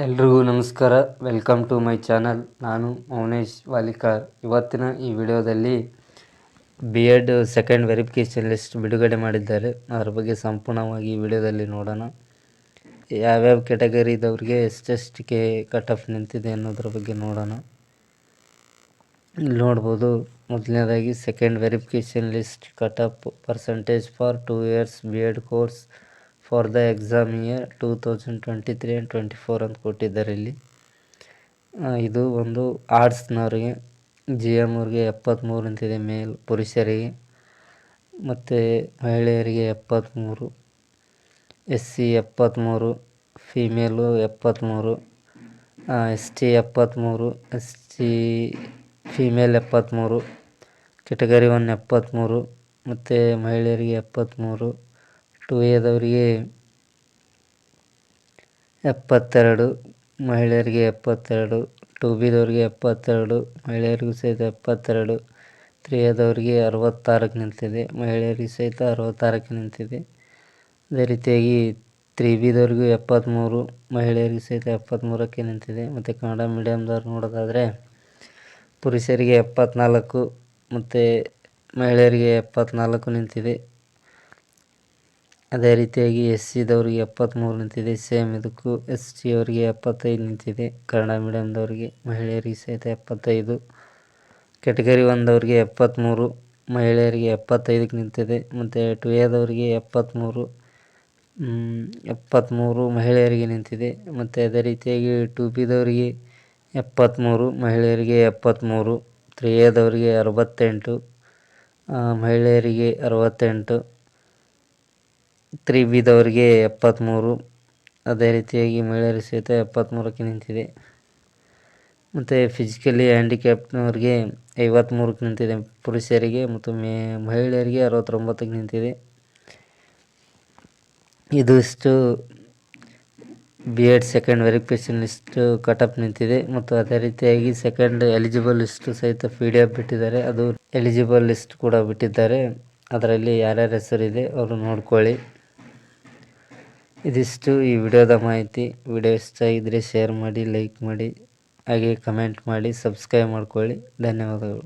ಎಲ್ರಿಗೂ ನಮಸ್ಕಾರ. Welcome to my channel. ನಾನು ಮೌನೇಶ್ ವಾಲಿಕಾರ್. ಇವತ್ತಿನ ಈ ವಿಡಿಯೋದಲ್ಲಿ B.Ed ಸೆಕೆಂಡ್ ವೆರಿಫಿಕೇಷನ್ ಲಿಸ್ಟ್ ಬಿಡುಗಡೆ ಮಾಡಿದ್ದಾರೆ. ಅದರ ಬಗ್ಗೆ ಸಂಪೂರ್ಣವಾಗಿ ಈ ವಿಡಿಯೋದಲ್ಲಿ ನೋಡೋಣ. ಯಾವ್ಯಾವ ಕ್ಯಾಟಗರಿ ಇದ್ದವ್ರಿಗೆ ಎಷ್ಟೆಷ್ಟಕ್ಕೆ ಕಟ್ ಆಫ್ ನಿಂತಿದೆ ಅನ್ನೋದ್ರ ಬಗ್ಗೆ ನೋಡೋಣ. ಇಲ್ಲಿ ನೋಡ್ಬೋದು, ಮೊದಲನೇದಾಗಿ second verification list cut off percentage for 2 years B.Ed course for the exam year 2023 and 24 ಅಂತ ಕೊಟ್ಟಿದ್ದಾರೆ. ಇಲ್ಲಿ ಇದು ಒಂದು ಆರ್ಟ್ಸ್ನವ್ರಿಗೆ GM ಅವ್ರಿಗೆ 73 ನಿಂತಿದೆ ಮೇಲ್ ಪುರುಷರಿಗೆ, ಮತ್ತು ಮಹಿಳೆಯರಿಗೆ 73, SC 73, female 73, ST 73, SC female 73, category 1 73, ಮತ್ತು ಮಹಿಳೆಯರಿಗೆ 73, 2Aದವರಿಗೆ 72, ಮಹಿಳೆಯರಿಗೆ 72, 2Bದವ್ರಿಗೆ 72, ಮಹಿಳೆಯರಿಗೂ ಸಹಿತ 72, 3Aದವರಿಗೆ 66ಕ್ಕೆ ನಿಂತಿದೆ, ಮಹಿಳೆಯರಿಗೆ ಸಹಿತ 66ಕ್ಕೆ ನಿಂತಿದೆ. ಅದೇ ರೀತಿಯಾಗಿ 3Bದವ್ರಿಗೂ 73, ಮಹಿಳೆಯರಿಗೆ ಸಹಿತ 73ಕ್ಕೆ ನಿಂತಿದೆ. ಮತ್ತು ಕನ್ನಡ ಮೀಡಿಯಮ್ದವ್ರು ನೋಡೋದಾದರೆ ಪುರುಷರಿಗೆ 74 ಮತ್ತು ಮಹಿಳೆಯರಿಗೆ 74 ನಿಂತಿದೆ. ಅದೇ ರೀತಿಯಾಗಿ SCದವ್ರಿಗೆ 73 ನಿಂತಿದೆ. ಸೇಮ್ ಇದಕ್ಕೂ ST ಅವರಿಗೆ 75 ನಿಂತಿದೆ. ಕನ್ನಡ ಮೀಡಿಯಮ್ದವ್ರಿಗೆ ಮಹಿಳೆಯರಿಗೆ ಸಹಿತ 75. ಕೆಟಗರಿ 1ದವ್ರಿಗೆ 73, ಮಹಿಳೆಯರಿಗೆ 75ಕ್ಕೆ ನಿಂತಿದೆ. ಮತ್ತು 2Aದವರಿಗೆ 73, 73 ಮಹಿಳೆಯರಿಗೆ ನಿಂತಿದೆ. ಮತ್ತು ಅದೇ ರೀತಿಯಾಗಿ 2Bದವರಿಗೆ 73, ಮಹಿಳೆಯರಿಗೆ 73, 3Aದವರಿಗೆ 68, ಮಹಿಳೆಯರಿಗೆ 68, 3Bದವರಿಗೆ 73, ಅದೇ ರೀತಿಯಾಗಿ ಮಹಿಳೆಯರಿಗೆ ಸಹಿತ 73ಕ್ಕೆ ನಿಂತಿದೆ. ಮತ್ತು ಫಿಸಿಕಲಿ ಹ್ಯಾಂಡಿಕ್ಯಾಪ್ಟ್ನವ್ರಿಗೆ 53ಕ್ಕೆ ನಿಂತಿದೆ ಪುರುಷರಿಗೆ, ಮತ್ತು ಮಹಿಳೆಯರಿಗೆ 69ಕ್ಕೆ ನಿಂತಿದೆ. ಇದಿಷ್ಟು B.Ed second verification list cut off ನಿಂತಿದೆ. ಮತ್ತು ಅದೇ ರೀತಿಯಾಗಿ ಸೆಕೆಂಡ್ ಎಲಿಜಿಬಲ್ ಲಿಸ್ಟ್ ಸಹಿತ PDF ಬಿಟ್ಟಿದ್ದಾರೆ. ಅದು ಎಲಿಜಿಬಲ್ ಲಿಸ್ಟ್ ಕೂಡ ಬಿಟ್ಟಿದ್ದಾರೆ. ಅದರಲ್ಲಿ ಯಾರ್ಯಾರ ಹೆಸರಿದೆ ಅವರು ನೋಡ್ಕೊಳ್ಳಿ. ಇದಿಷ್ಟು ಈ ವಿಡಿಯೋದ ಮಾಹಿತಿ. ವಿಡಿಯೋ ಇಷ್ಟ ಆಗಿದ್ದರೆ ಶೇರ್ ಮಾಡಿ, ಲೈಕ್ ಮಾಡಿ, ಹಾಗೆ ಕಮೆಂಟ್ ಮಾಡಿ, ಸಬ್ಸ್ಕ್ರೈಬ್ ಮಾಡ್ಕೊಳ್ಳಿ. ಧನ್ಯವಾದಗಳು.